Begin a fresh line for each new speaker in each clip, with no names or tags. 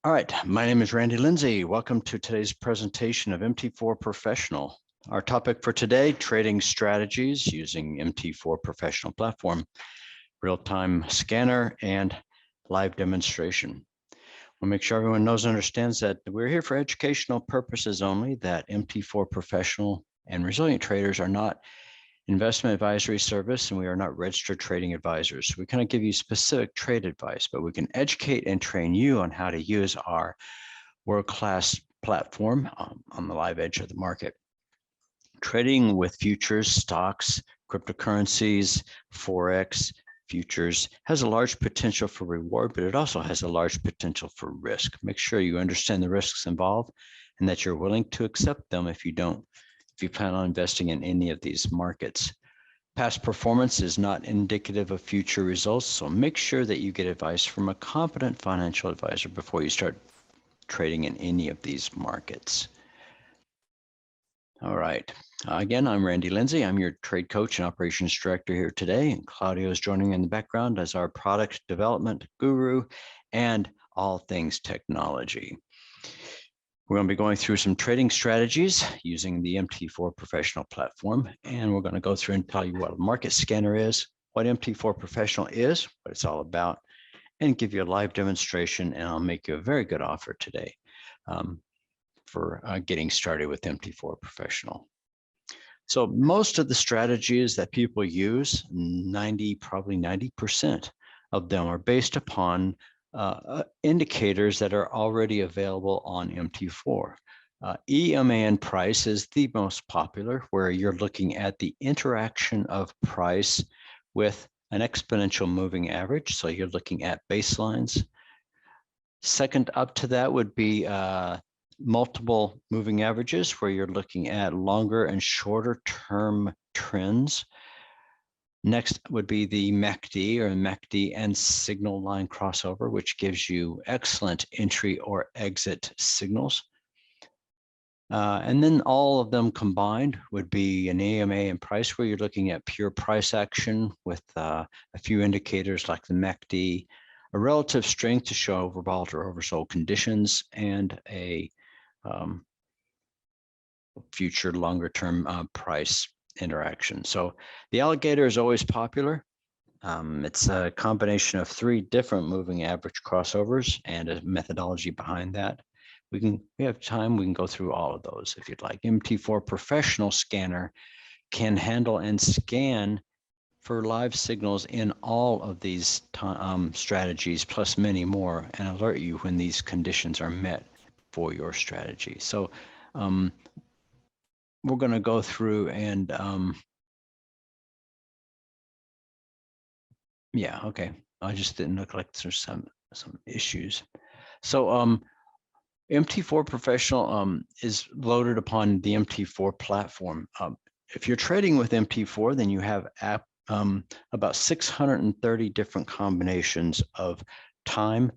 All right, my name is Randy Lindsay. Welcome to today's presentation of MT4Professional. Our topic for today, trading strategies using MT4Professional platform, real-time scanner, and live demonstration. We'll make sure everyone knows and understands that we're here for educational purposes only, that MT4Professional and Resilient Traders are not investment advisory service, and we are not registered trading advisors. So we kind of give you specific trade advice, but we can educate and train you on how to use our world-class platform on the live edge of the market. Trading with futures, stocks, cryptocurrencies, Forex, futures has a large potential for reward, but it also has a large potential for risk. Make sure you understand the risks involved and that you're willing to accept them if you plan on investing in any of these markets. Past performance is not indicative of future results, so make sure that you get advice from a competent financial advisor before you start trading in any of these markets. All right. Again, I'm Randy Lindsay. I'm your trade coach and operations director here today, and Claudio is joining in the background as our product development guru and all things technology. We're going to be going through some trading strategies using the MT4Professional platform, and we're going to go through and tell you what a market scanner is, what MT4Professional is, what it's all about, and give you a live demonstration, and I'll make you a very good offer today for getting started with MT4Professional. So most of the strategies that people use, probably 90% of them are based upon indicators that are already available on MT4. EMA price is the most popular, where you're looking at the interaction of price with an exponential moving average. So you're looking at baselines. Second up to that would be multiple moving averages, where you're looking at longer and shorter term trends. Next would be the MACD, or MACD and signal line crossover, which gives you excellent entry or exit signals. And then all of them combined would be an EMA and price, where you're looking at pure price action with a few indicators like the MACD, a relative strength to show overbought or oversold conditions, and a future longer term price interaction. So the alligator is always popular. It's a combination of 3 different moving average crossovers and a methodology behind that. We have time, we can go through all of those if you'd like. MT4Professional scanner can handle and scan for live signals in all of these strategies, plus many more, and alert you when these conditions are met for your strategy. So we're going to go through and yeah, okay. I just didn't look like there's some issues. So MT4Professional is loaded upon the MT4 platform. If you're trading with MT4, then you have about 630 different combinations of time,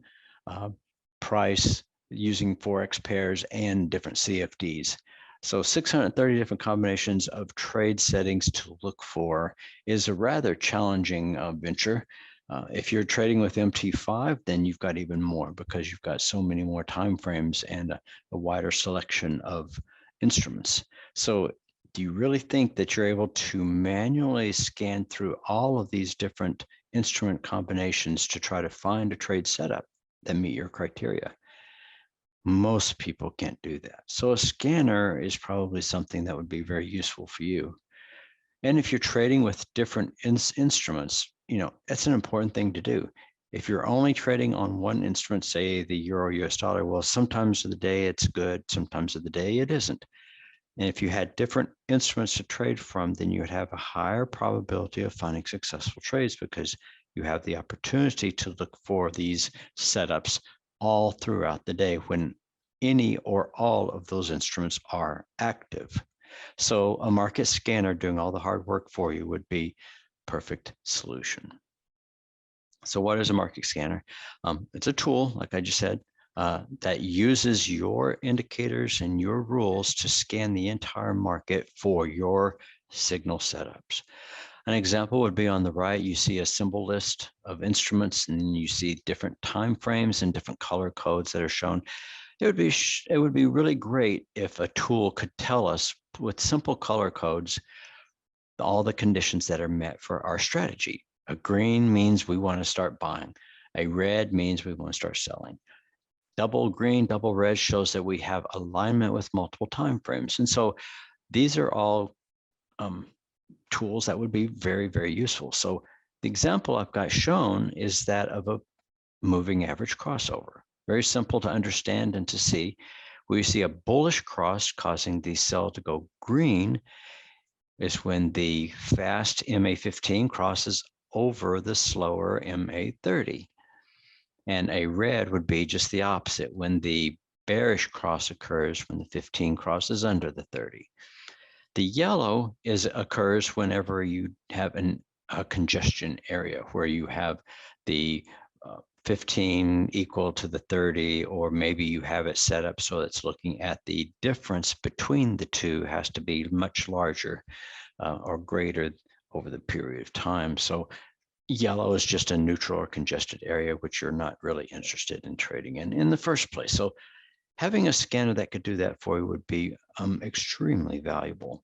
price, using Forex pairs, and different CFDs. So 630 different combinations of trade settings to look for is a rather challenging venture. If you're trading with MT5, then you've got even more, because you've got so many more time frames and a wider selection of instruments. So do you really think that you're able to manually scan through all of these different instrument combinations to try to find a trade setup that meet your criteria? Most people can't do that. So a scanner is probably something that would be very useful for you. And if you're trading with different instruments, it's an important thing to do. If you're only trading on one instrument, say the euro US dollar, well, sometimes of the day it's good, sometimes of the day it isn't. And if you had different instruments to trade from, then you would have a higher probability of finding successful trades, because you have the opportunity to look for these setups all throughout the day when any or all of those instruments are active. So a market scanner doing all the hard work for you would be perfect solution. So what is a market scanner? It's a tool, like I just said, that uses your indicators and your rules to scan the entire market for your signal setups. An example would be on the right. You see a symbol list of instruments, and you see different time frames and different color codes that are shown. It would be really great if a tool could tell us with simple color codes all the conditions that are met for our strategy. A green means we want to start buying. A red means we want to start selling. Double green, double red shows that we have alignment with multiple time frames. And so these are all tools that would be very, very useful. So the example I've got shown is that of a moving average crossover. Very simple to understand and to see. We see a bullish cross causing the sell to go green is when the fast MA15 crosses over the slower MA30. And a red would be just the opposite, when the bearish cross occurs when the 15 crosses under the 30. The yellow occurs whenever you have a congestion area where you have the 15 equal to the 30, or maybe you have it set up so it's looking at the difference between the two has to be much larger or greater over the period of time. So yellow is just a neutral or congested area, which you're not really interested in trading in the first place. So having a scanner that could do that for you would be extremely valuable.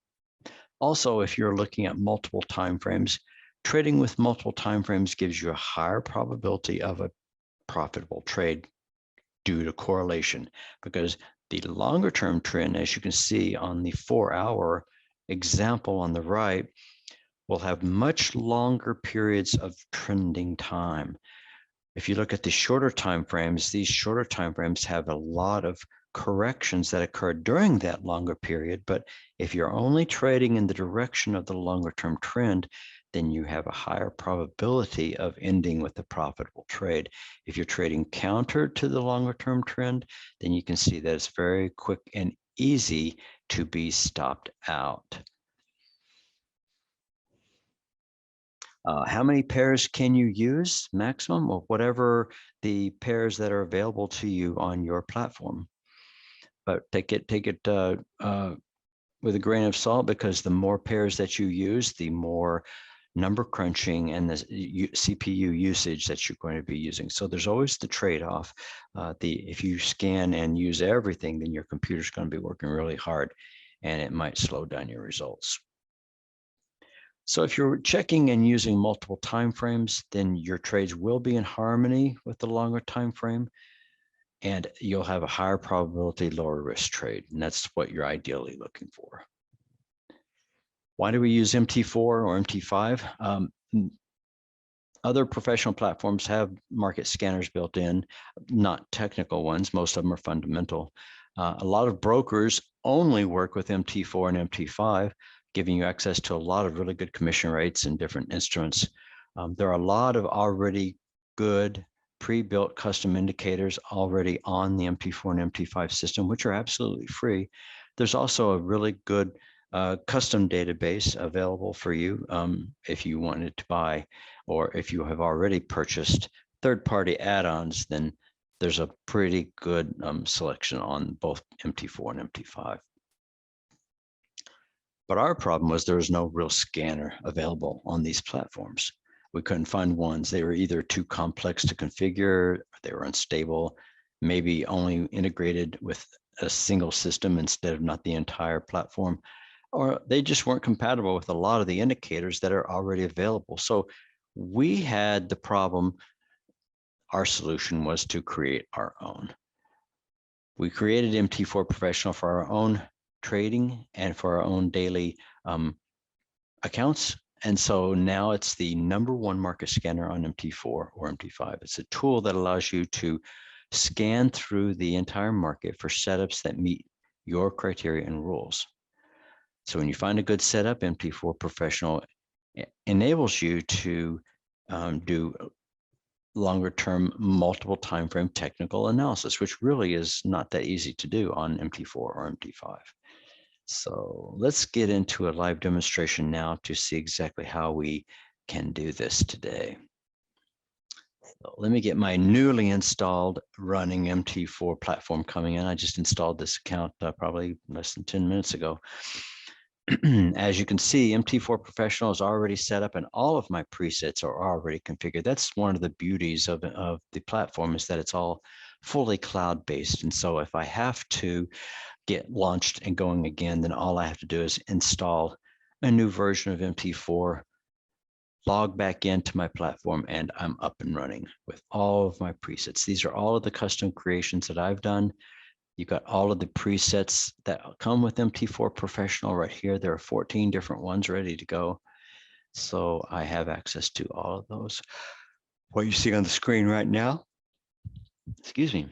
Also, if you're looking at multiple timeframes, trading with multiple timeframes gives you a higher probability of a profitable trade due to correlation, because the longer term trend, as you can see on the 4-hour example on the right, will have much longer periods of trending time. If you look at the shorter time frames, these shorter time frames have a lot of corrections that occur during that longer period. But if you're only trading in the direction of the longer term trend, then you have a higher probability of ending with a profitable trade. If you're trading counter to the longer term trend, then you can see that it's very quick and easy to be stopped out. How many pairs can you use maximum, or whatever the pairs that are available to you on your platform? But take it with a grain of salt, because the more pairs that you use, the more number crunching and the CPU usage that you're going to be using. So there's always the trade-off. If you scan and use everything, then your computer's going to be working really hard, and it might slow down your results. So if you're checking and using multiple time frames, then your trades will be in harmony with the longer time frame, and you'll have a higher probability, lower risk trade. And that's what you're ideally looking for. Why do we use MT4 or MT5? Other professional platforms have market scanners built in, not technical ones. Most of them are fundamental. A lot of brokers only work with MT4 and MT5, giving you access to a lot of really good commission rates and different instruments. There are a lot of already good pre-built custom indicators already on the MT4 and MT5 system, which are absolutely free. There's also a really good custom database available for you if you wanted to buy, or if you have already purchased third-party add-ons, then there's a pretty good selection on both MT4 and MT5. But our problem was there was no real scanner available on these platforms. We couldn't find ones. They were either too complex to configure, they were unstable, maybe only integrated with a single system instead of not the entire platform, or they just weren't compatible with a lot of the indicators that are already available. So we had the problem. Our solution was to create our own. We created MT4Professional for our own trading and for our own daily accounts. And so now it's the #1 market scanner on MT4 or MT5. It's a tool that allows you to scan through the entire market for setups that meet your criteria and rules. So when you find a good setup, MT4Professional enables you to do longer term multiple time frame technical analysis, which really is not that easy to do on MT4 or MT5. So let's get into a live demonstration now to see exactly how we can do this today. So let me get my newly installed running MT4 platform coming in. I just installed this account probably less than 10 minutes ago. As you can see, MT4Professional is already set up and all of my presets are already configured. That's one of the beauties of the platform, is that it's all fully cloud-based. And so if I have to get launched and going again, then all I have to do is install a new version of MT4, log back into my platform, and I'm up and running with all of my presets. These are all of the custom creations that I've done. You've got all of the presets that come with MT4Professional right here. There are 14 different ones ready to go. So I have access to all of those. What you see on the screen right now, excuse me,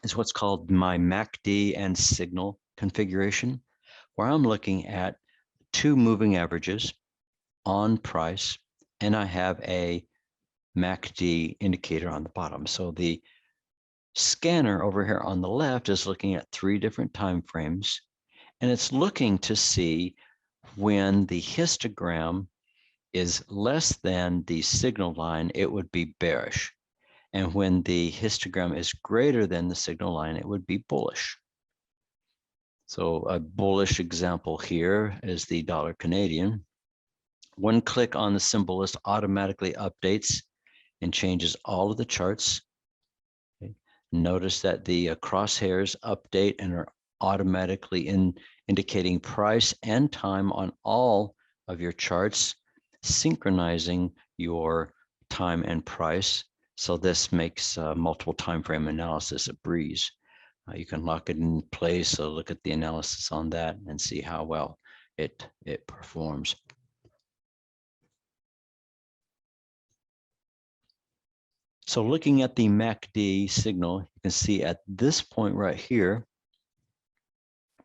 is what's called my MACD and signal configuration, where I'm looking at 2 moving averages on price, and I have a MACD indicator on the bottom. So the scanner over here on the left is looking at 3 different time frames, and it's looking to see when the histogram is less than the signal line, it would be bearish. And when the histogram is greater than the signal line, it would be bullish. So a bullish example here is the dollar Canadian. One click on the symbol list automatically updates and changes all of the charts. Okay. Notice that the crosshairs update and are automatically indicating price and time on all of your charts, synchronizing your time and price. So this makes multiple time frame analysis a breeze. You can lock it in place. So look at the analysis on that and see how well it performs. So looking at the MACD signal, you can see at this point right here,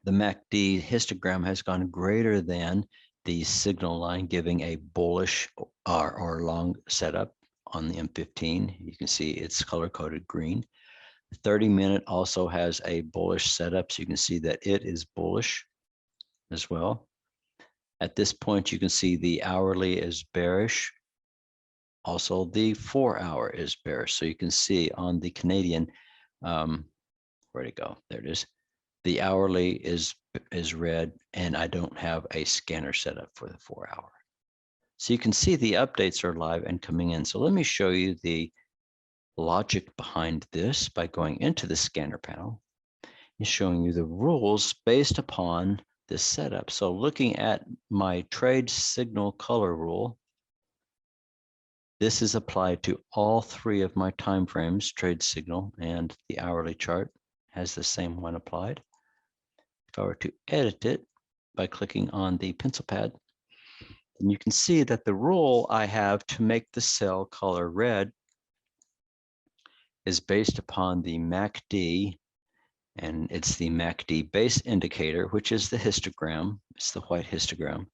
the MACD histogram has gone greater than the signal line, giving a bullish or long setup on the M15. You can see it's color-coded green. The 30-minute also has a bullish setup, so you can see that it is bullish as well. At this point, you can see the hourly is bearish. Also, the 4-hour is bearish. So you can see on the Canadian, where'd it go? There it is. The hourly is red, and I don't have a scanner set up for the 4-hour. So you can see the updates are live and coming in. So let me show you the logic behind this by going into the scanner panel and showing you the rules based upon this setup. So looking at my trade signal color rule, this is applied to all 3 of my time frames, trade signal and the hourly chart has the same one applied. If I were to edit it by clicking on the pencil pad, then you can see that the rule I have to make the cell color red is based upon the MACD, and it's the MACD base indicator, which is the histogram. It's the white histogram.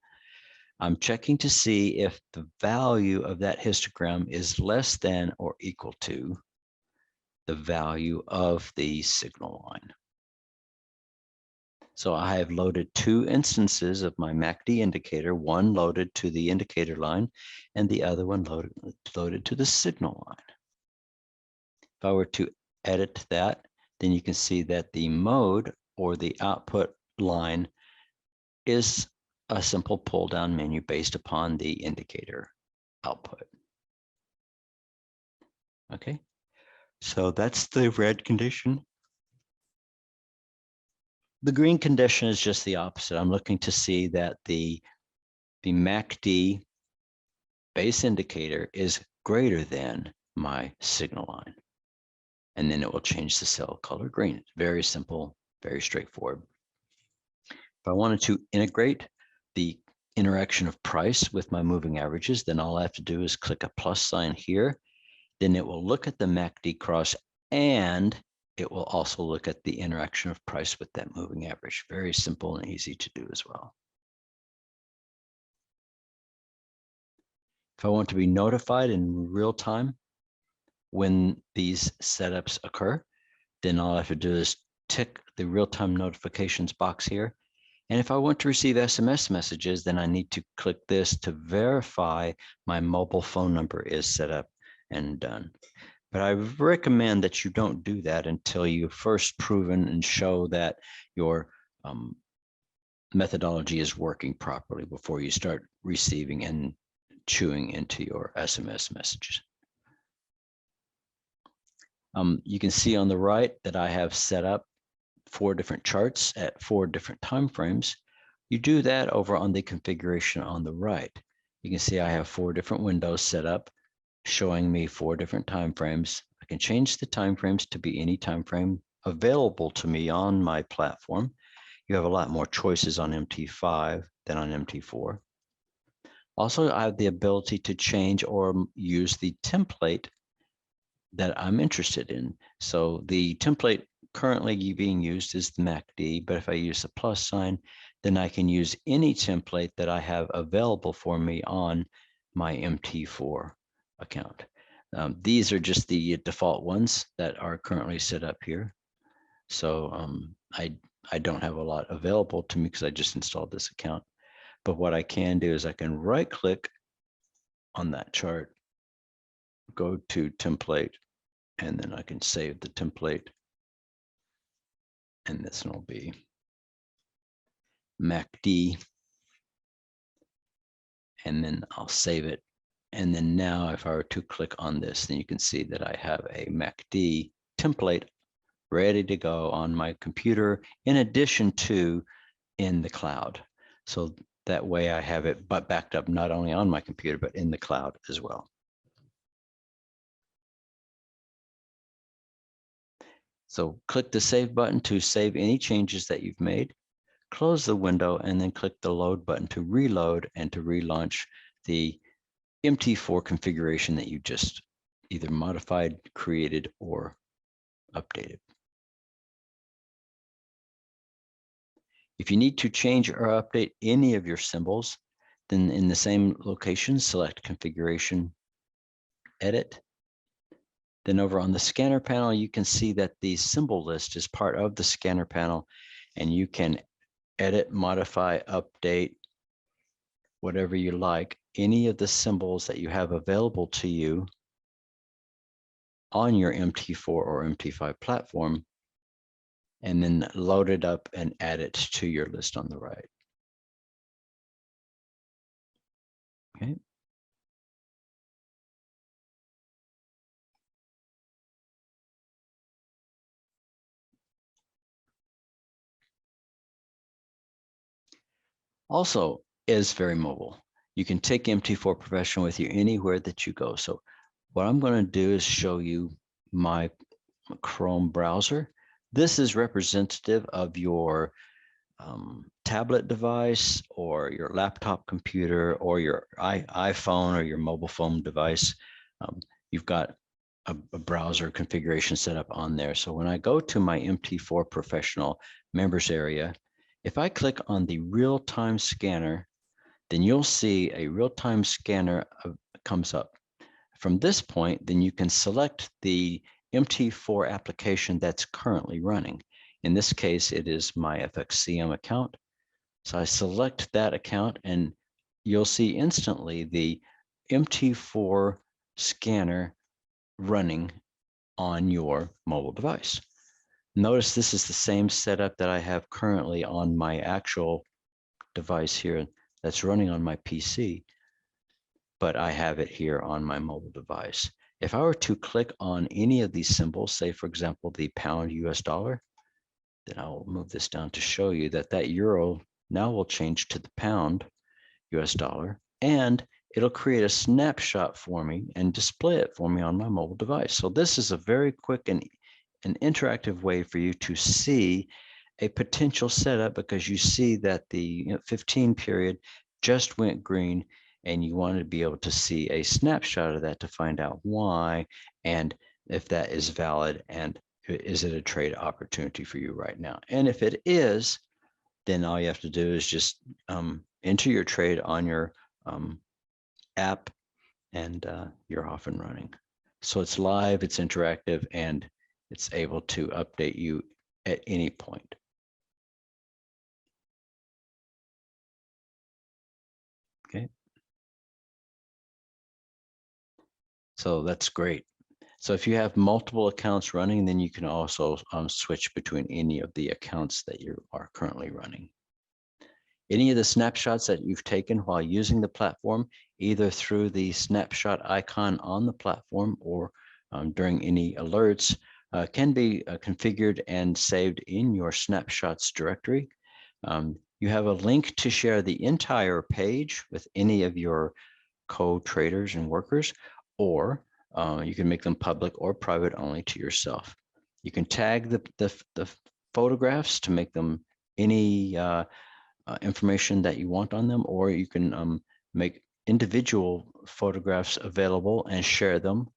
I'm checking to see if the value of that histogram is less than or equal to the value of the signal line. So I have loaded 2 instances of my MACD indicator, one loaded to the indicator line and the other one loaded to the signal line. If I were to edit that, then you can see that the mode or the output line is a simple pull down menu based upon the indicator output. Okay, so that's the red condition. The green condition is just the opposite. I'm looking to see that the MACD base indicator is greater than my signal line. And then it will change the cell color green. It's very simple, very straightforward. If I wanted to integrate the interaction of price with my moving averages, then all I have to do is click a plus sign here. Then it will look at the MACD cross and it will also look at the interaction of price with that moving average. Very simple and easy to do as well. If I want to be notified in real time when these setups occur, then all I have to do is tick the real-time notifications box here. And if I want to receive SMS messages, then I need to click this to verify my mobile phone number is set up and done. But I recommend that you don't do that until you've first proven and show that your methodology is working properly before you start receiving and chewing into your SMS messages. You can see on the right that I have set up 4 different charts at 4 different time frames. You do that over on the configuration on the right. You can see I have 4 different windows set up showing me 4 different time frames. I can change the time frames to be any time frame available to me on my platform. You have a lot more choices on MT5 than on MT4. Also, I have the ability to change or use the template that I'm interested in. So the template currently being used is the MACD, but if I use the plus sign, then I can use any template that I have available for me on my MT4 account. These are just the default ones that are currently set up here. So I don't have a lot available to me because I just installed this account. But what I can do is I can right click on that chart, go to template, and then I can save the template. And this will be MACD. And then I'll save it. And then now if I were to click on this, then you can see that I have a MACD template ready to go on my computer, in addition to in the cloud. So that way I have it but backed up not only on my computer, but in the cloud as well. So click the save button to save any changes that you've made. Close the window and then click the load button to reload and to relaunch the MT4 configuration that you just either modified, created, or updated. If you need to change or update any of your symbols, then in the same location, select Configuration, Edit. Then over on the scanner panel, you can see that the symbol list is part of the scanner panel, and you can edit, modify, update, whatever you like, any of the symbols that you have available to you on your MT4 or MT5 platform, and then load it up and add it to your list on the right. Okay. Also is very mobile. You can take MT4Professional with you anywhere that you go. So what I'm going to do is show you my Chrome browser. This is representative of your tablet device or your laptop computer or your iPhone or your mobile phone device. You've got a browser configuration set up on there. So when I go to my MT4Professional members area, if I click on the real-time scanner, then you'll see a real-time scanner comes up. From this point, then you can select the MT4 application that's currently running. In this case, it is my FXCM account. So I select that account and you'll see instantly the MT4 scanner running on your mobile device. Notice this is the same setup that I have currently on my actual device here that's running on my PC, but I have it here on my mobile device. If I were to click on any of these symbols, say for example, the pound US dollar, then I'll move this down to show you that that euro now will change to the pound US dollar, and it'll create a snapshot for me and display it for me on my mobile device. So this is a very quick and an interactive way for you to see a potential setup, because you see that the 15 period just went green and you want to be able to see a snapshot of that to find out why and if that is valid and is it a trade opportunity for you right now. And if it is, then all you have to do is just enter your trade on your app and you're off and running. So it's live, it's interactive, and it's able to update you at any point. Okay. So that's great. So if you have multiple accounts running, then you can also switch between any of the accounts that you are currently running. Any of the snapshots that you've taken while using the platform, either through the snapshot icon on the platform or during any alerts, can be configured and saved in your snapshots directory. You have a link to share the entire page with any of your co-traders and workers, or you can make them public or private only to yourself. You can tag the photographs to make them any information that you want on them, or you can make individual photographs available and share them,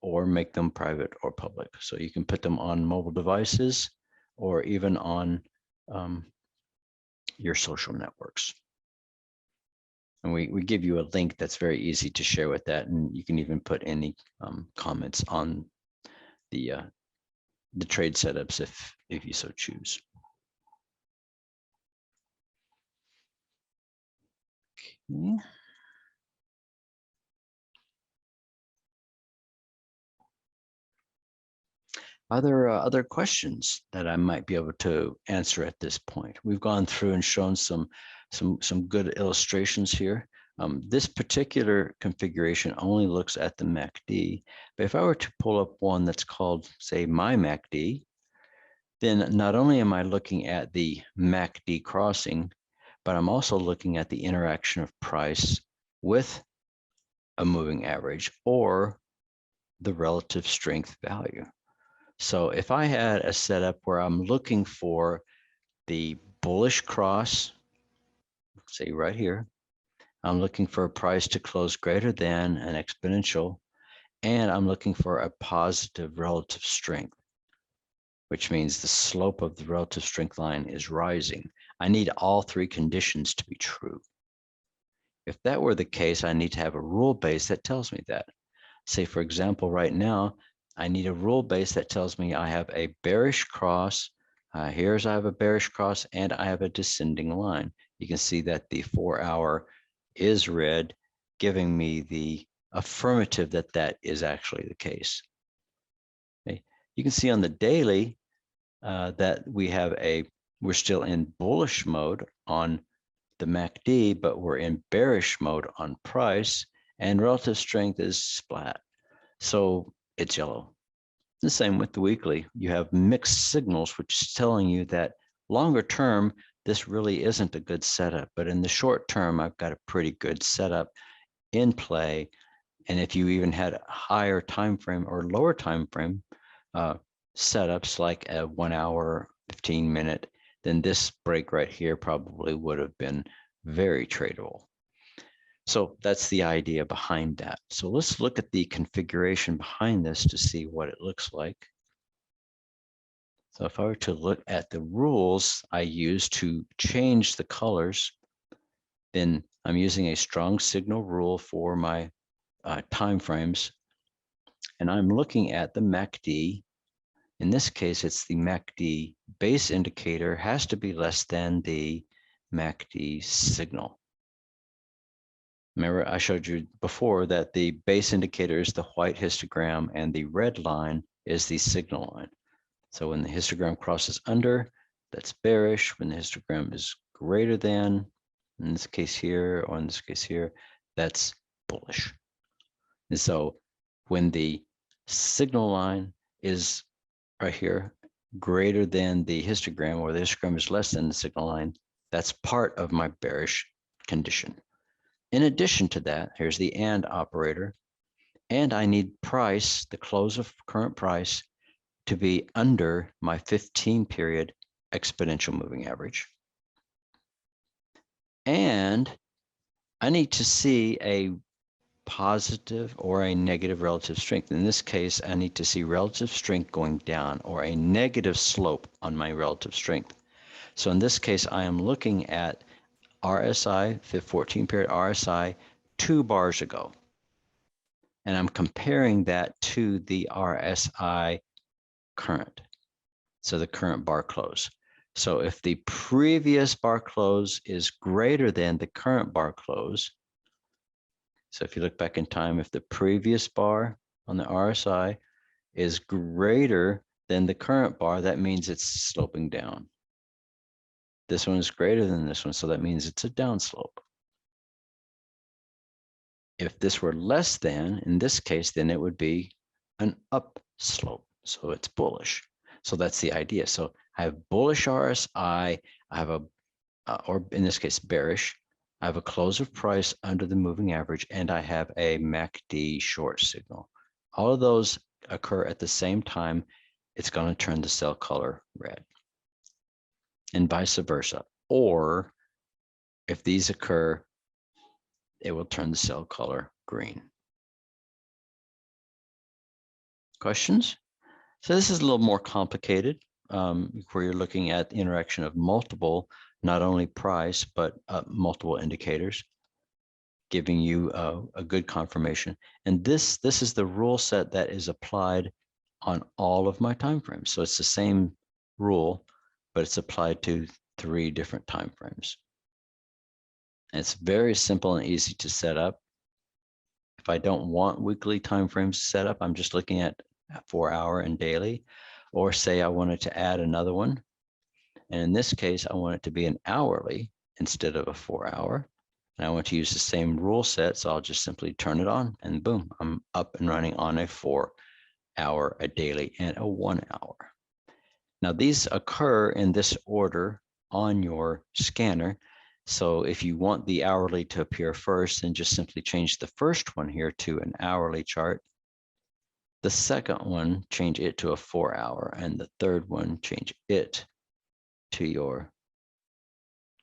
or make them private or public. So you can put them on mobile devices or even on your social networks. And we give you a link that's very easy to share with that, and you can even put any comments on the trade setups if you so choose. Okay. Are there other questions that I might be able to answer at this point? We've gone through and shown some good illustrations here. This particular configuration only looks at the MACD, but if I were to pull up one that's called, say, my MACD, then not only am I looking at the MACD crossing, but I'm also looking at the interaction of price with a moving average or the relative strength value. So if I had a setup where I'm looking for the bullish cross, say right here, I'm looking for a price to close greater than an exponential, and I'm looking for a positive relative strength, which means the slope of the relative strength line is rising. I need all three conditions to be true. If that were the case, I need to have a rule base that tells me that. Say, for example, right now, I need a rule base that tells me I have a bearish cross. Here's I have a bearish cross and I have a descending line. You can see that the 4-hour is red, giving me the affirmative that that is actually the case. Okay. You can see on the daily that we're still in bullish mode on the MACD, but we're in bearish mode on price, and relative strength is flat. So it's yellow. The same with the weekly. You have mixed signals, which is telling you that longer term, this really isn't a good setup. But in the short term, I've got a pretty good setup in play. And if you even had a higher time frame or lower time frame setups, like a 1 hour, 15-minute, then this break right here probably would have been very tradable. So that's the idea behind that. So let's look at the configuration behind this to see what it looks like. So if I were to look at the rules I use to change the colors, then I'm using a strong signal rule for my time frames. And I'm looking at the MACD. In this case, it's the MACD base indicator has to be less than the MACD signal. Remember, I showed you before that the base indicator is the white histogram and the red line is the signal line. So when the histogram crosses under, that's bearish. When the histogram is greater than, in this case here, or in this case here, that's bullish. And so when the signal line is right here, greater than the histogram, or the histogram is less than the signal line, that's part of my bearish condition. In addition to that, here's the AND operator, and I need price, the close of current price, to be under my 15-period exponential moving average. And I need to see a positive or a negative relative strength. In this case, I need to see relative strength going down or a negative slope on my relative strength. So in this case, I am looking at RSI, 14-period RSI, 2 bars ago. And I'm comparing that to the RSI current, so the current bar close. So if the previous bar close is greater than the current bar close, so if you look back in time, if the previous bar on the RSI is greater than the current bar, that means it's sloping down. This one is greater than this one, so that means it's a downslope. If this were less than, in this case, then it would be an upslope. So it's bullish. So that's the idea. So I have bullish RSI, I have a, or in this case, bearish. I have a close of price under the moving average, and I have a MACD short signal. All of those occur at the same time. It's going to turn the sell color red, and vice versa. Or if these occur, it will turn the sell color green. Questions? So this is a little more complicated, where you're looking at the interaction of multiple, not only price, but multiple indicators, giving you a good confirmation. And this is the rule set that is applied on all of my time frames. So it's the same rule, but it's applied to 3 different time frames. And it's very simple and easy to set up. If I don't want weekly time frames set up, I'm just looking at 4-hour and daily, or say I wanted to add another one. And in this case, I want it to be an hourly instead of a 4-hour. And I want to use the same rule set, so I'll just simply turn it on, and boom, I'm up and running on a 4-hour, a daily, and a 1-hour. Now these occur in this order on your scanner. So if you want the hourly to appear first, then just simply change the first one here to an hourly chart. The second one, change it to a 4-hour, and the third one, change it to your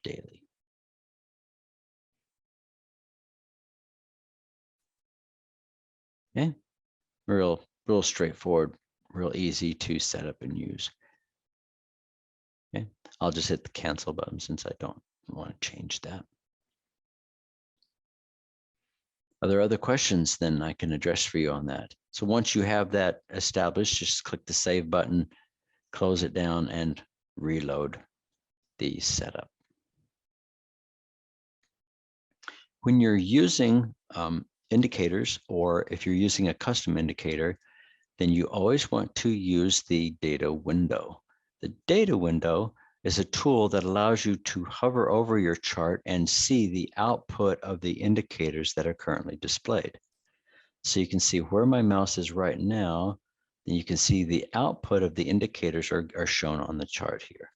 daily. Okay, real straightforward, real easy to set up and use. Okay, I'll just hit the cancel button since I don't want to change that. Are there other questions then I can address for you on that? So once you have that established, just click the save button, close it down, and reload the setup. When you're using indicators, or if you're using a custom indicator, then you always want to use the data window. The data window is a tool that allows you to hover over your chart and see the output of the indicators that are currently displayed. So you can see where my mouse is right now, and you can see the output of the indicators are shown on the chart here.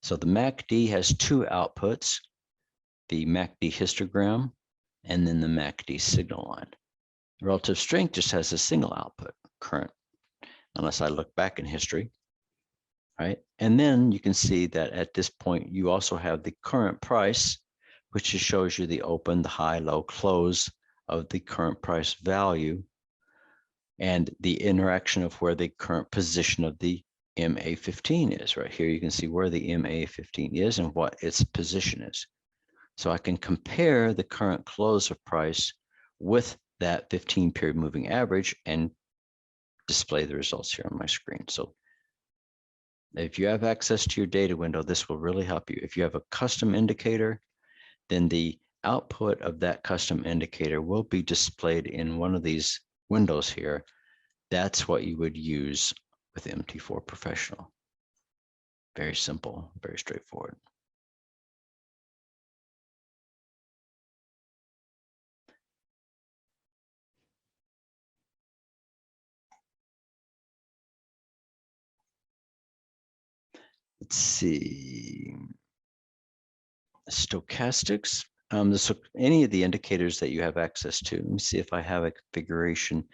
So the MACD has 2 outputs, the MACD histogram, and then the MACD signal line. Relative strength just has a single output, current, unless I look back in history, right? And then you can see that at this point, you also have the current price, which just shows you the open, the high, low, close of the current price value, and the interaction of where the current position of the MA15 is. Right here, you can see where the MA15 is and what its position is. So I can compare the current close of price with that 15-period moving average and display the results here on my screen. So if you have access to your data window, this will really help you. If you have a custom indicator, then the output of that custom indicator will be displayed in one of these windows here. That's what you would use with MT4Professional. Very simple, very straightforward. Let's see. Stochastics. Any of the indicators that you have access to. Let me see if I have a configuration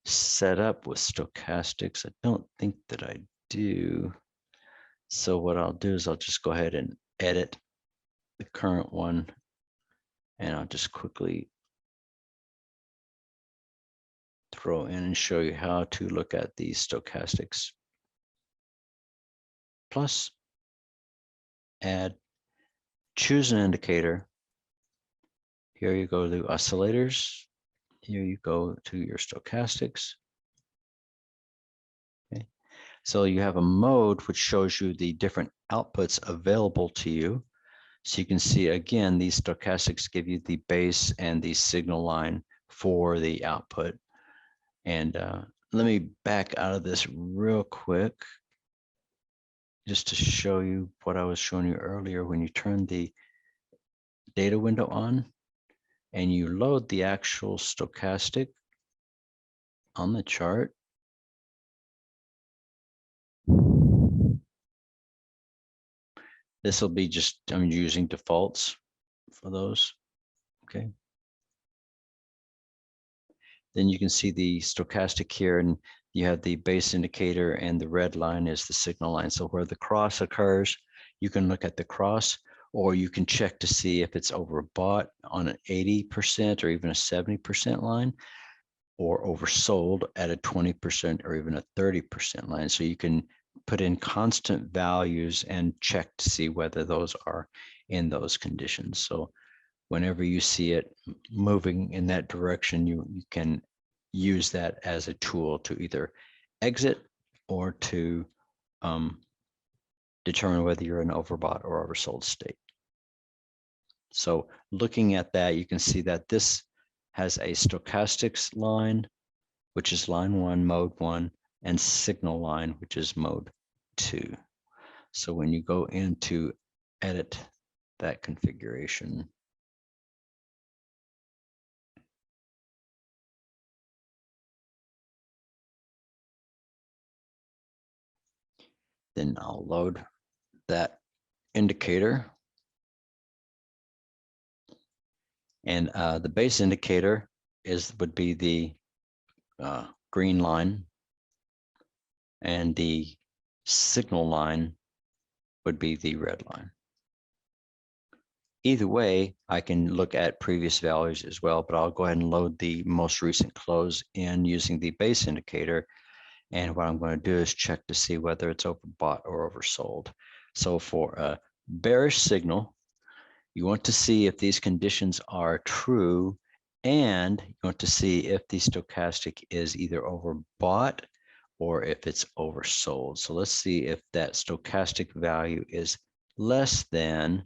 set up with stochastics. I don't think that I do. So what I'll do is I'll just go ahead and edit the current one, and I'll just quickly throw in and show you how to look at these stochastics. Plus, add, choose an indicator. Here you go to oscillators. Here you go to your stochastics. Okay. So you have a mode which shows you the different outputs available to you. So you can see, again, these stochastics give you the base and the signal line for the output. And let me back out of this real quick just to show you what I was showing you earlier, when you turn the data window on and you load the actual stochastic on the chart, this will be just, I'm using defaults for those, okay? Then you can see the stochastic here, and you have the base indicator, and the red line is the signal line. So where the cross occurs, you can look at the cross, or you can check to see if it's overbought on an 80% or even a 70% line, or oversold at a 20% or even a 30% line. So you can put in constant values and check to see whether those are in those conditions. So whenever you see it moving in that direction, you can use that as a tool to either exit or to determine whether you're in overbought or oversold state. So looking at that, you can see that this has a stochastics line, which is line 1, mode 1, and signal line, which is mode 2. So when you go into edit that configuration, then I'll load that indicator. And the base indicator would be the green line, and the signal line would be the red line. Either way, I can look at previous values as well, but I'll go ahead and load the most recent close in using the base indicator. And what I'm going to do is check to see whether it's overbought or oversold. So for a bearish signal, you want to see if these conditions are true, and you want to see if the stochastic is either overbought or if it's oversold. So let's see if that stochastic value is less than.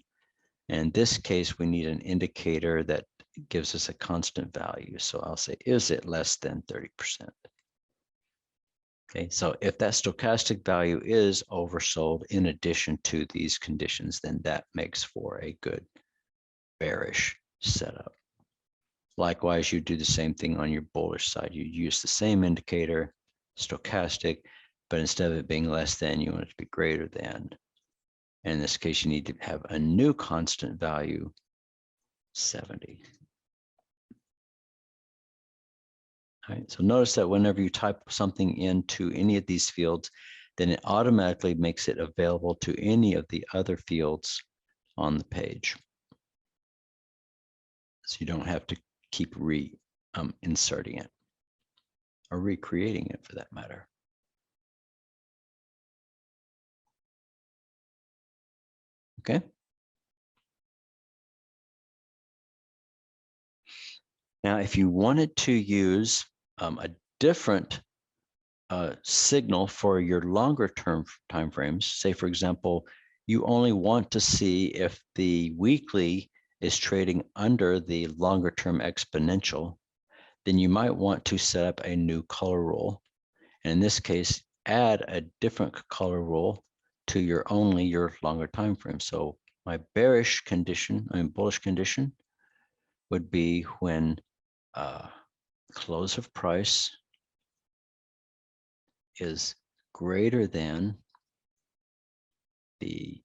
In this case, we need an indicator that gives us a constant value. So I'll say, is it less than 30%? Okay, so if that stochastic value is oversold in addition to these conditions, then that makes for a good bearish setup. Likewise, you do the same thing on your bullish side. You use the same indicator, stochastic, but instead of it being less than, you want it to be greater than. And in this case, you need to have a new constant value, 70. All right, so notice that whenever you type something into any of these fields, then it automatically makes it available to any of the other fields on the page. So you don't have to keep inserting it or recreating it for that matter. Okay. Now, if you wanted to use a different signal for your longer term timeframes, say, for example, you only want to see if the weekly is trading under the longer term exponential, then you might want to set up a new color rule. And in this case, add a different color rule to your longer time frame. So my bullish condition would be when close of price is greater than the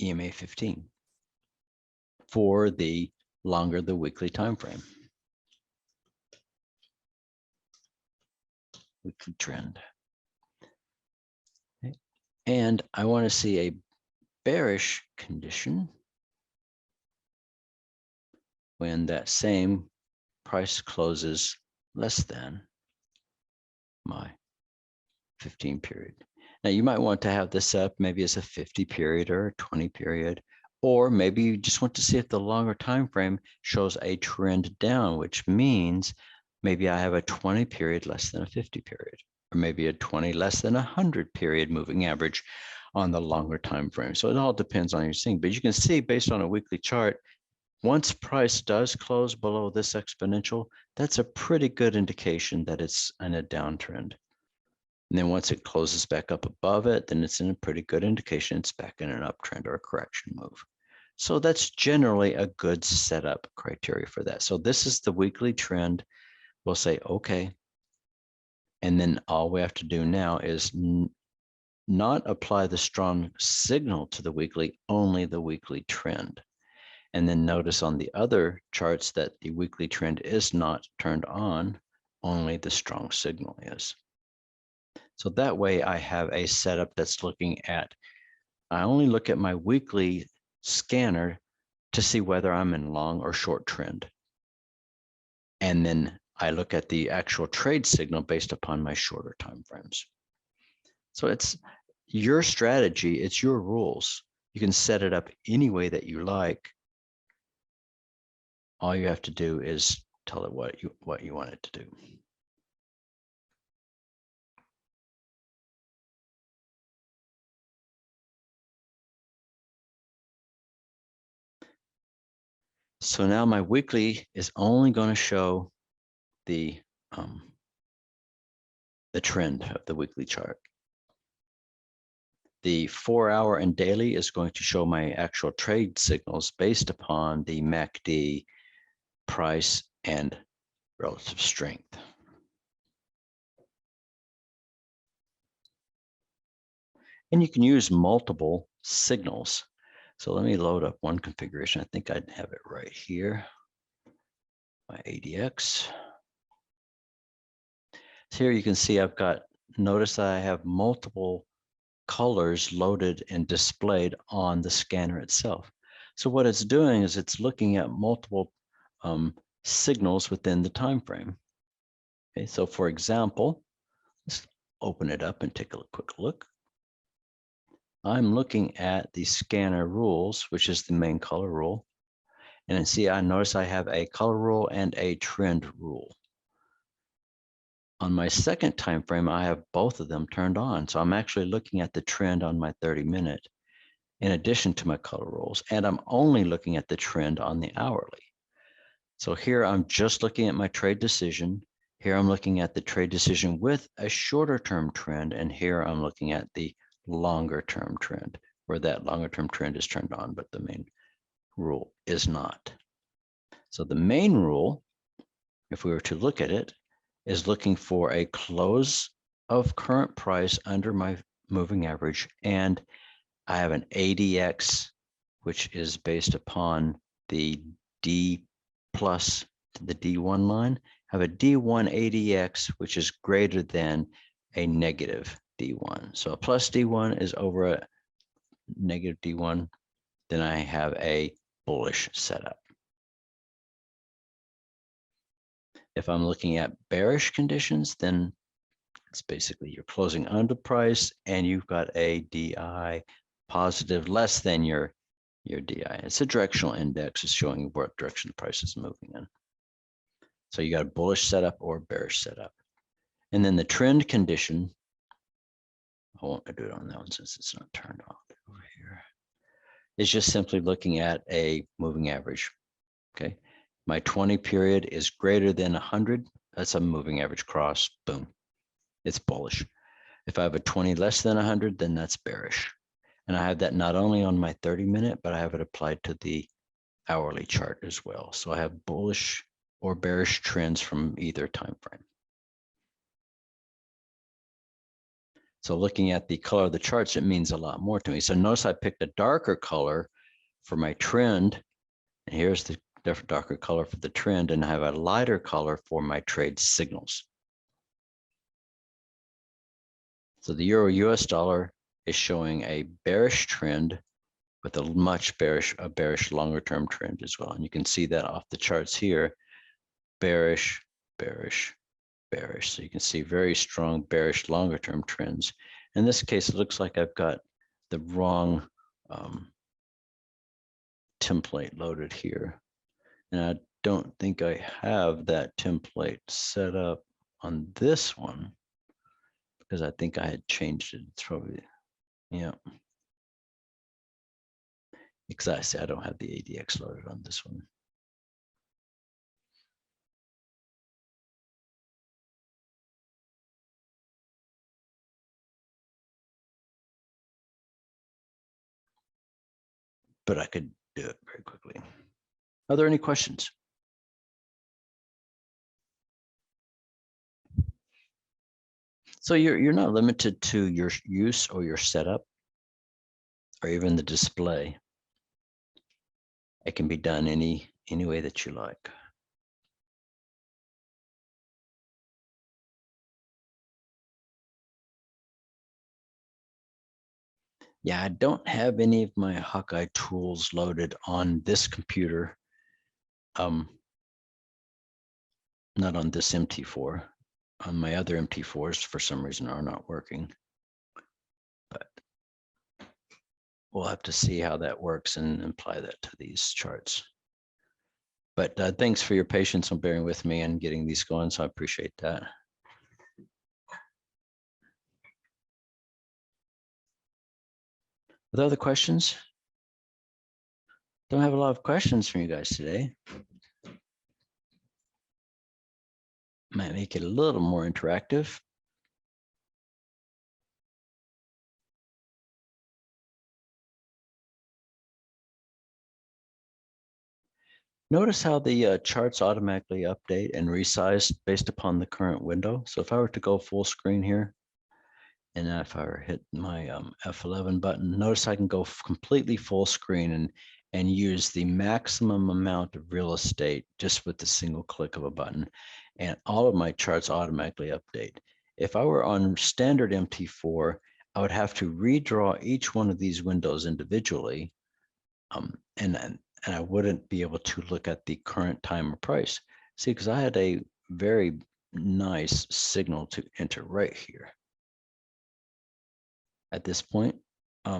EMA 15 for the longer the weekly time frame. Weekly trend. Okay. And I want to see a bearish condition when that same price closes less than my 15 period. Now you might want to have this up maybe as a 50 period or a 20 period, or maybe you just want to see if the longer time frame shows a trend down, which means maybe I have a 20 period less than a 50 period, or maybe a 20 less than 100 period moving average on the longer time frame. So it all depends on your thing, but you can see based on a weekly chart, once price does close below this exponential, that's a pretty good indication that it's in a downtrend. And then once it closes back up above it, then it's in a pretty good indication it's back in an uptrend or a correction move. So that's generally a good setup criteria for that. So this is the weekly trend. We'll say, okay. And then all we have to do now is not apply the strong signal to the weekly, only the weekly trend. And then notice on the other charts that the weekly trend is not turned on, only the strong signal is. So that way I have a setup that's looking at, I only look at my weekly scanner to see whether I'm in long or short trend. And then I look at the actual trade signal based upon my shorter time frames. So it's your strategy, it's your rules. You can set it up any way that you like. All you have to do is tell it what you want it to do. So now my weekly is only going to show the trend of the weekly chart. The 4-hour and daily is going to show my actual trade signals based upon the MACD price and relative strength. And you can use multiple signals. So let me load up one configuration. I think I'd have it right here. My ADX. So here you can see I've got, notice that I have multiple colors loaded and displayed on the scanner itself. So what it's doing is it's looking at multiple signals within the time frame. Okay, so for example, let's open it up and take a quick look. I'm looking at the scanner rules, which is the main color rule. And then see, I notice I have a color rule and a trend rule. On my second time frame, I have both of them turned on. So I'm actually looking at the trend on my 30-minute in addition to my color rules. And I'm only looking at the trend on the hourly. So here I'm just looking at my trade decision. Here I'm looking at the trade decision with a shorter term trend. And here I'm looking at the longer term trend, where that longer term trend is turned on, but the main rule is not. So the main rule, if we were to look at it, is looking for a close of current price under my moving average. And I have an ADX, which is based upon the D plus to the D1 line. I have a D1 ADX, which is greater than a negative D1. So a plus D1 is over a negative D1. Then I have a bullish setup. If I'm looking at bearish conditions, then it's basically you're closing under price and you've got a DI positive less than your DI. It's a directional index. It's showing you what direction the price is moving in. So you got a bullish setup or bearish setup. And then the trend condition, I won't do it on that one since it's not turned on over here. It's just simply looking at a moving average. Okay. My 20 period is greater than 100. That's a moving average cross. Boom. It's bullish. If I have a 20 less than 100, then that's bearish. And I have that not only on my 30-minute, but I have it applied to the hourly chart as well. So I have bullish or bearish trends from either time frame. So looking at the color of the charts, it means a lot more to me. So notice I picked a darker color for my trend. And here's the different darker color for the trend. And I have a lighter color for my trade signals. So the Euro US dollar is showing a bearish trend with a much bearish longer term trend as well. And you can see that off the charts here, bearish, bearish, bearish. So you can see very strong bearish longer term trends. In this case, it looks like I've got the wrong template loaded here. And I don't think I have that template set up on this one because I think I had changed it. It's probably, yeah. Because I say I don't have the ADX loaded on this one. but I could do it very quickly. Are there any questions? So you're not limited to your use or your setup or even the display. It can be done any way that you like. Yeah, I don't have any of my Hawkeye tools loaded on this computer. Not on this MT4. On my other MT4s, for some reason, are not working. But we'll have to see how that works and apply that to these charts. But thanks for your patience on bearing with me and getting these going, so I appreciate that. With other questions? Don't have a lot of questions from you guys today. Might make it a little more interactive. Notice how the charts automatically update and resize based upon the current window. So if I were to go full screen here, and if I hit my F11 button, notice I can go completely full screen and use the maximum amount of real estate just with the single click of a button. And all of my charts automatically update. If I were on standard MT4, I would have to redraw each one of these windows individually. And I wouldn't be able to look at the current time or price. See, because I had a very nice signal to enter right here at this point,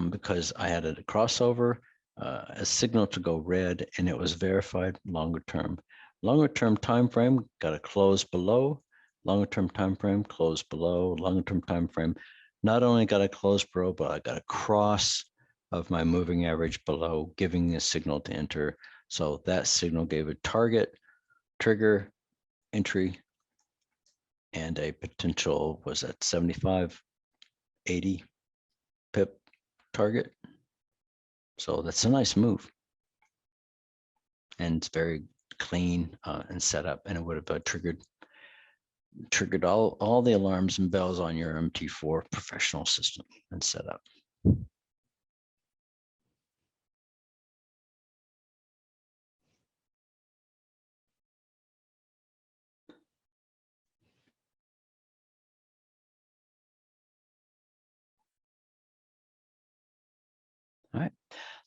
because I had a crossover, a signal to go red, and it was verified longer term. Longer term time frame got a close below, longer term time frame close below, longer term time frame not only got a close below, but I got a cross of my moving average below, giving a signal to enter. So that signal gave a target, trigger, entry, and a potential, was at 75, 80 pip target. So that's a nice move. And it's very clean and set up, and it would have triggered all the alarms and bells on your MT4 professional system and setup. All right,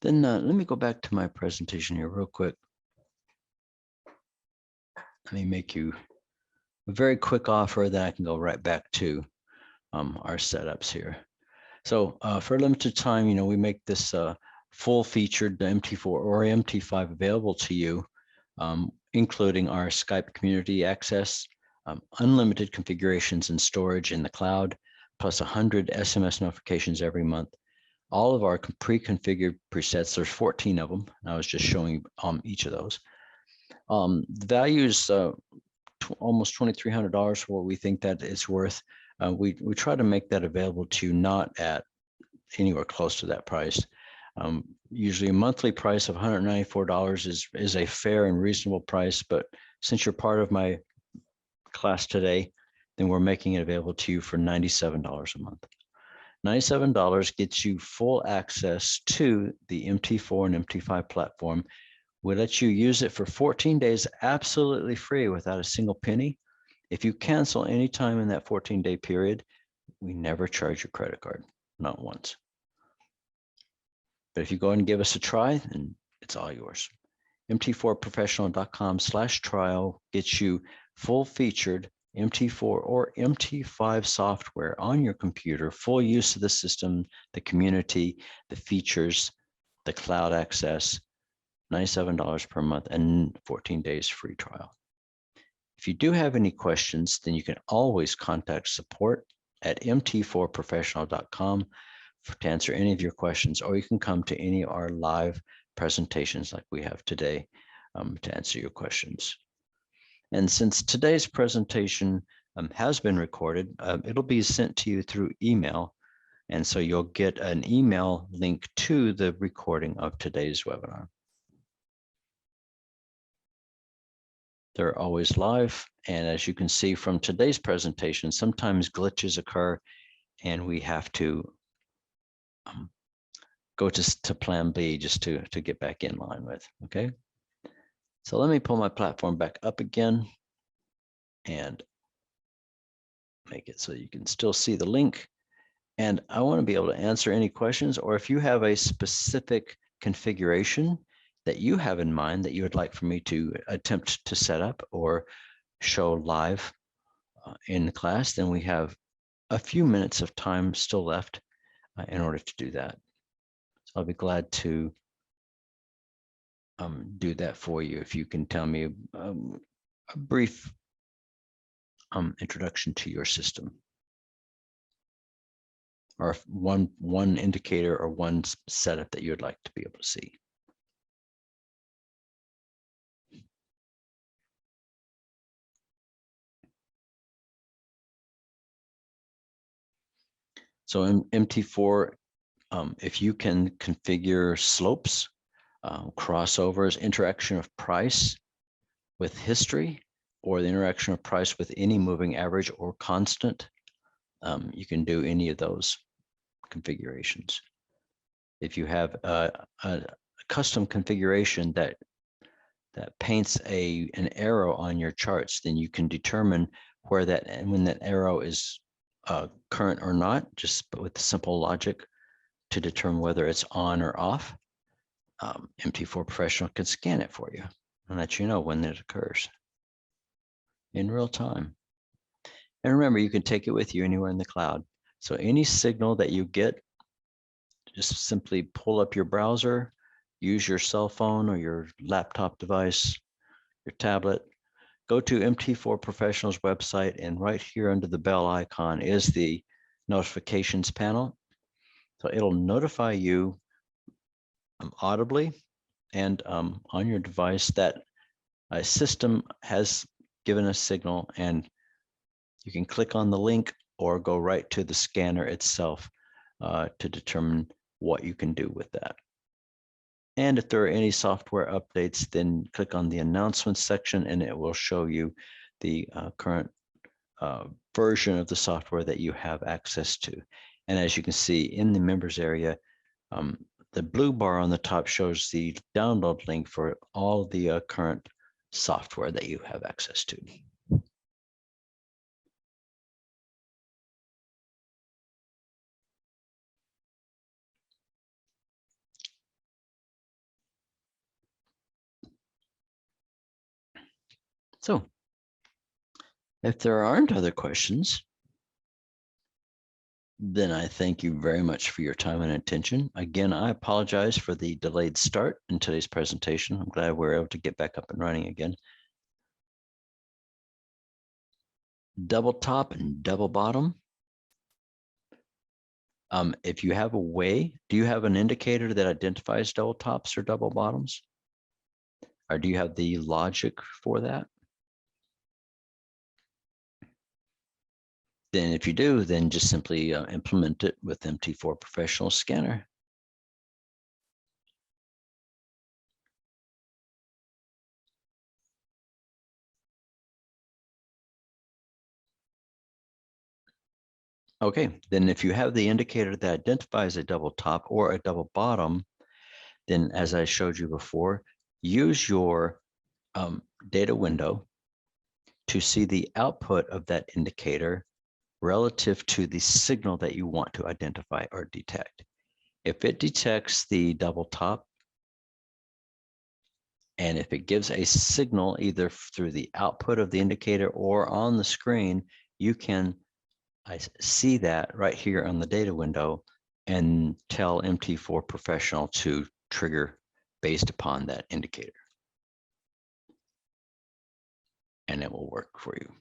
then let me go back to my presentation here real quick. Let me make you a very quick offer that I can go right back to our setups here. So for a limited time, we make this full featured MT4 or MT5 available to you, including our Skype community access, unlimited configurations and storage in the cloud, plus 100 SMS notifications every month. All of our pre-configured presets, there's 14 of them. I was just showing each of those. The value is almost $2,300 for what we think that it's worth. We try to make that available to you, not at anywhere close to that price. Usually a monthly price of $194 is a fair and reasonable price, but since you're part of my class today, then we're making it available to you for $97 a month. $97 gets you full access to the MT4 and MT5 platform. We let you use it for 14 days absolutely free without a single penny. If you cancel any time in that 14-day period, we never charge your credit card, not once. But if you go and give us a try, then it's all yours. MT4Professional.com/trial gets you full featured MT4 or MT5 software on your computer, full use of the system, the community, the features, the cloud access, $97 per month and 14 days free trial. If you do have any questions, then you can always contact support at MT4Professional.com to answer any of your questions, or you can come to any of our live presentations like we have today to answer your questions. And since today's presentation has been recorded, it'll be sent to you through email. And so you'll get an email link to the recording of today's webinar. They're always live. And as you can see from today's presentation, sometimes glitches occur and we have to go to plan B just to get back in line with, okay? So let me pull my platform back up again and make it so you can still see the link. And I want to be able to answer any questions, or if you have a specific configuration that you have in mind that you would like for me to attempt to set up or show live in the class, then we have a few minutes of time still left in order to do that. So I'll be glad to do that for you if you can tell me a brief introduction to your system, or one indicator or one setup that you would like to be able to see. So in MT4, if you can configure slopes, crossovers, interaction of price with history, or the interaction of price with any moving average or constant, you can do any of those configurations. If you have a custom configuration that paints an arrow on your charts, then you can determine where that, and when that arrow is current or not, just with simple logic to determine whether it's on or off. MT4Professional can scan it for you and let you know when it occurs in real time. And remember, you can take it with you anywhere in the cloud. So any signal that you get, just simply pull up your browser, use your cell phone or your laptop device, your tablet, go to MT4Professional's website, and right here under the bell icon is the notifications panel. So it'll notify you audibly and on your device that a system has given a signal, and you can click on the link or go right to the scanner itself to determine what you can do with that. And if there are any software updates, then click on the announcements section and it will show you the current version of the software that you have access to. And as you can see in the members area, the blue bar on the top shows the download link for all the current software that you have access to. So if there aren't other questions, then I thank you very much for your time and attention. Again, I apologize for the delayed start in today's presentation. I'm glad we're able to get back up and running again. Double top and double bottom. If you have a way, do you have an indicator that identifies double tops or double bottoms? Or do you have the logic for that? Then if you do, then just simply implement it with MT4Professional Scanner. Okay, then if you have the indicator that identifies a double top or a double bottom, then as I showed you before, use your data window to see the output of that indicator relative to the signal that you want to identify or detect. If it detects the double top, and if it gives a signal either through the output of the indicator or on the screen, you can see that right here on the data window and tell MT4Professional to trigger based upon that indicator. And it will work for you.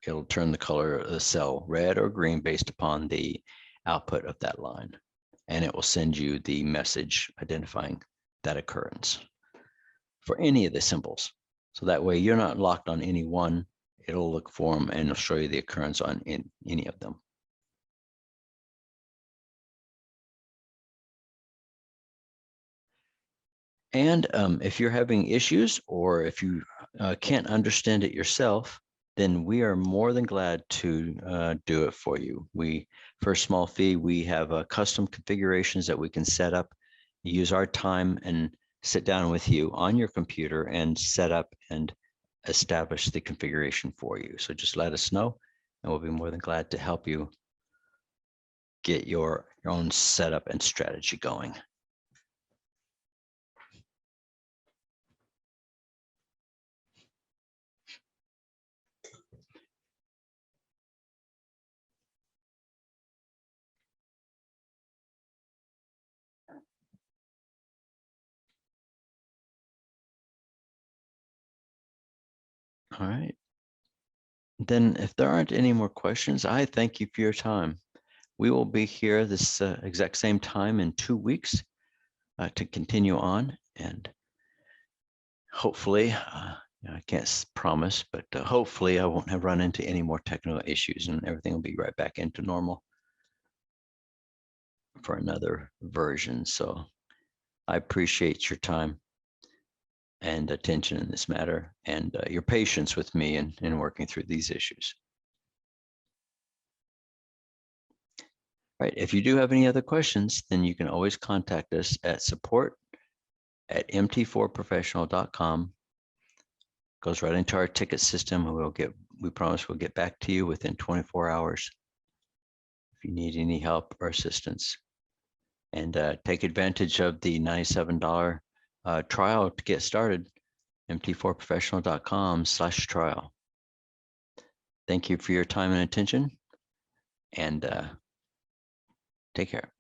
It'll turn the color of the cell red or green based upon the output of that line. And it will send you the message identifying that occurrence for any of the symbols. So that way you're not locked on any one. It'll look for them and it'll show you the occurrence on any of them. And if you're having issues or if you can't understand it yourself, then we are more than glad to do it for you. For a small fee, we have custom configurations that we can set up, use our time and sit down with you on your computer and set up and establish the configuration for you. So just let us know and we'll be more than glad to help you get your own setup and strategy going. All right. Then if there aren't any more questions, I thank you for your time. We will be here this exact same time in 2 weeks to continue on, and hopefully, I can't promise, but hopefully I won't have run into any more technical issues and everything will be right back into normal for another version. So I appreciate your time and attention in this matter and your patience with me in working through these issues. Right. If you do have any other questions, then you can always contact us at support@mt4professional.com. Goes right into our ticket system, and we promise we'll get back to you within 24 hours if you need any help or assistance. And take advantage of the $97 trial to get started. mt4professional.com/trial. Thank you for your time and attention, and take care.